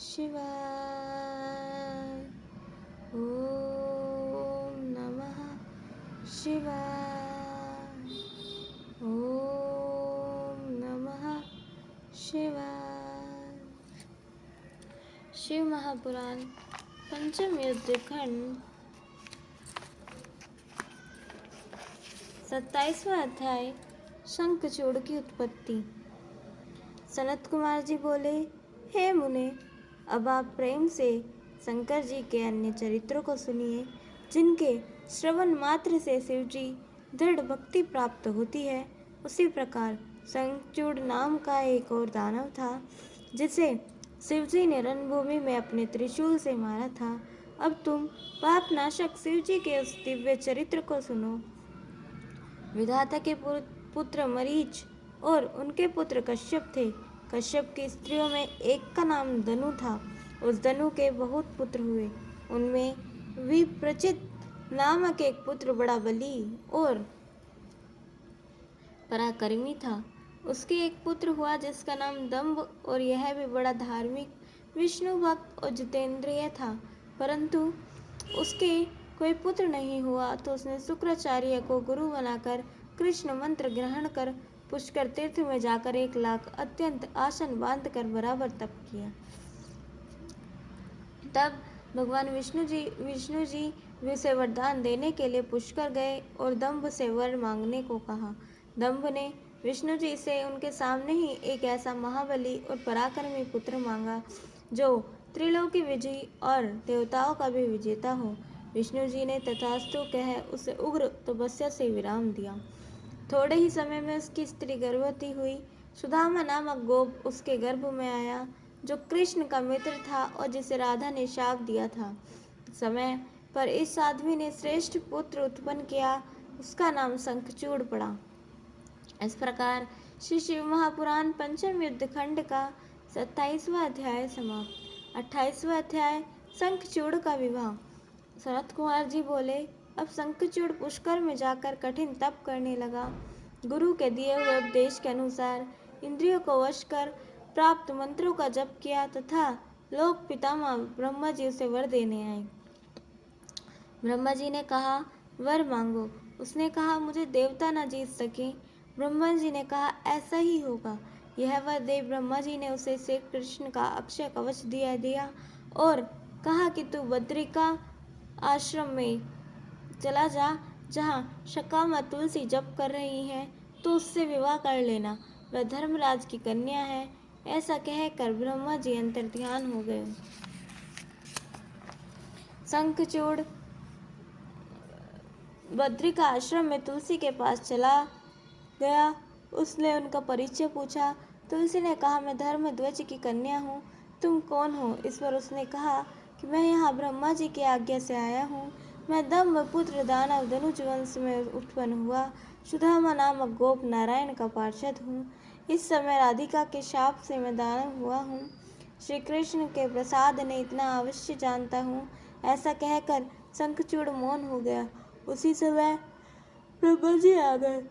शिवाय। ओम नमः शिवाय। ओम नमः शिवाय। शिव महापुराण पंचम युद्ध खंड 27वां अध्याय शंखचूड़ की उत्पत्ति। सनत कुमार जी बोले, हे मुने, अब आप प्रेम से शंकर जी के अन्य चरित्रों को सुनिए, जिनके श्रवण मात्र से शिव जी दृढ़ भक्ति प्राप्त होती है। उसी प्रकार शंखचूड़ नाम का एक और दानव था, जिसे शिव जी ने रणभूमि में अपने त्रिशूल से मारा था। अब तुम पाप नाशक शिव जी के उस दिव्य चरित्र को सुनो। विधाता के पुत्र मरीच और उनके पुत्र कश्यप थे। कश्यप की स्त्रियों में एक का नाम धनु था। उस धनु के बहुत पुत्र हुए। उनमें विप्रचित नामक एक पुत्र बड़ा बली और पराक्रमी था। उसके एक पुत्र हुआ जिसका नाम दंभ, और यह भी बड़ा धार्मिक, विष्णु भक्त और जितेंद्रिय था। परंतु उसके कोई पुत्र नहीं हुआ, तो उसने शुक्राचार्य को गुरु बनाकर कृष्ण मंत्र ग्रहण कर पुष्कर तीर्थ में जाकर 1 लाख अत्यंत आसन बांधकर बराबर तप किया। तब भगवान विष्णु जी उसे वरदान देने के लिए पुष्कर गए और दंभ से वर मांगने को कहा। दंभ ने विष्णु जी से उनके सामने ही एक ऐसा महाबली और पराक्रमी पुत्र मांगा, जो त्रिलोकी विजयी और देवताओं का भी विजेता हो। विष्णु जी ने तथास्तु कह उसे उग्र तपस्या से विराम दिया। थोड़े ही समय में उसकी स्त्री गर्भवती हुई। सुदामा नामक गोप उसके गर्भ में आया, जो कृष्ण का मित्र था और जिसे राधा ने शाप दिया था। समय पर इस साध्वी ने श्रेष्ठ पुत्र उत्पन्न किया, उसका नाम शंखचूड़ पड़ा। इस प्रकार श्री शिव महापुराण पंचम युद्ध खंड का 27वां अध्याय समाप्त। 28वां अध्याय शंखचूड़ का विवाह। सनत कुमार जी बोले, अब शंखचूड़ पुष्कर में जाकर कठिन तप करने लगा। गुरु के दिए हुए उपदेश के अनुसार इंद्रियों को वश कर प्राप्त मंत्रों का जप किया तथा लोक पितामह ब्रह्मा जी उसे वर देने आए। ब्रह्मा जी ने कहा, वर मांगो। उसने कहा, मुझे देवता न जीत सके। ब्रह्मा जी ने कहा, ऐसा ही होगा। यह वर देव ब्रह्मा जी ने उसे श्री कृष्ण का अक्षय कवच दिया और कहा कि तू बद्रिका आश्रम में चला जा, जहाँ शकामा तुलसी जप कर रही है, तो उससे विवाह कर लेना। वह धर्मराज की कन्या है। ऐसा कहकर ब्रह्मा जी अंतर्ध्यान हो गए। शंखचूड़ बद्रिका आश्रम में तुलसी के पास चला गया। उसने उनका परिचय पूछा। तुलसी ने कहा, मैं धर्मध्वज की कन्या हूँ। तुम कौन हो? इस पर उसने कहा कि मैं यहाँ ब्रह्मा जी की आज्ञा से आया हूँ। मैं दंभ पुत्र दानव धनुज वंश में उत्पन्न हुआ सुदामा नामक गोप नारायण का पार्षद हूँ। इस समय राधिका के शाप से मैं दानव हुआ हूँ। श्री कृष्ण के प्रसाद ने इतना अवश्य जानता हूँ। ऐसा कहकर शंखचूड़ मौन हो गया। उसी समय ब्रह्मा जी आ गए।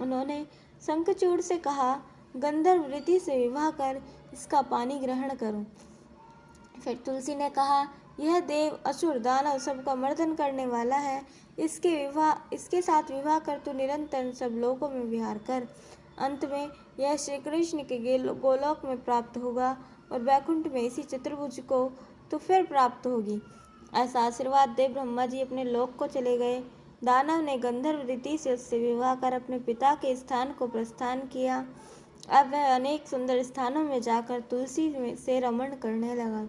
उन्होंने शंखचूड़ से कहा, गंधर्व रीति से विवाह कर इसका पानी ग्रहण करो। फिर तुलसी ने कहा, यह देव असुर दानव सबका मर्दन करने वाला है। इसके साथ विवाह कर तू निरंतर सब लोकों में विहार कर। अंत में यह श्री कृष्ण के गोलोक में प्राप्त होगा और वैकुंठ में इसी चतुर्भुज को तो फिर प्राप्त होगी। ऐसा आशीर्वाद दे ब्रह्मा जी अपने लोक को चले गए। दानव ने गंधर्व रीति से उससे विवाह कर अपने पिता के स्थान को प्रस्थान किया। अब वह अनेक सुंदर स्थानों में जाकर तुलसी से रमण करने लगा।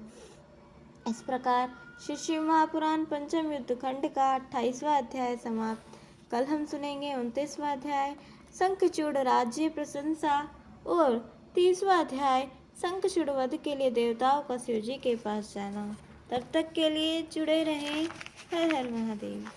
इस प्रकार श्री शिव महापुराण पंचम युद्ध खंड का 28वां अध्याय समाप्त। कल हम सुनेंगे 29वां अध्याय शंखचूड़ राज्य प्रशंसा और 30वां अध्याय शंखचूड़ वध के लिए देवताओं का शिव जी के पास जाना। तब तक के लिए जुड़े रहें। हर हर महादेव।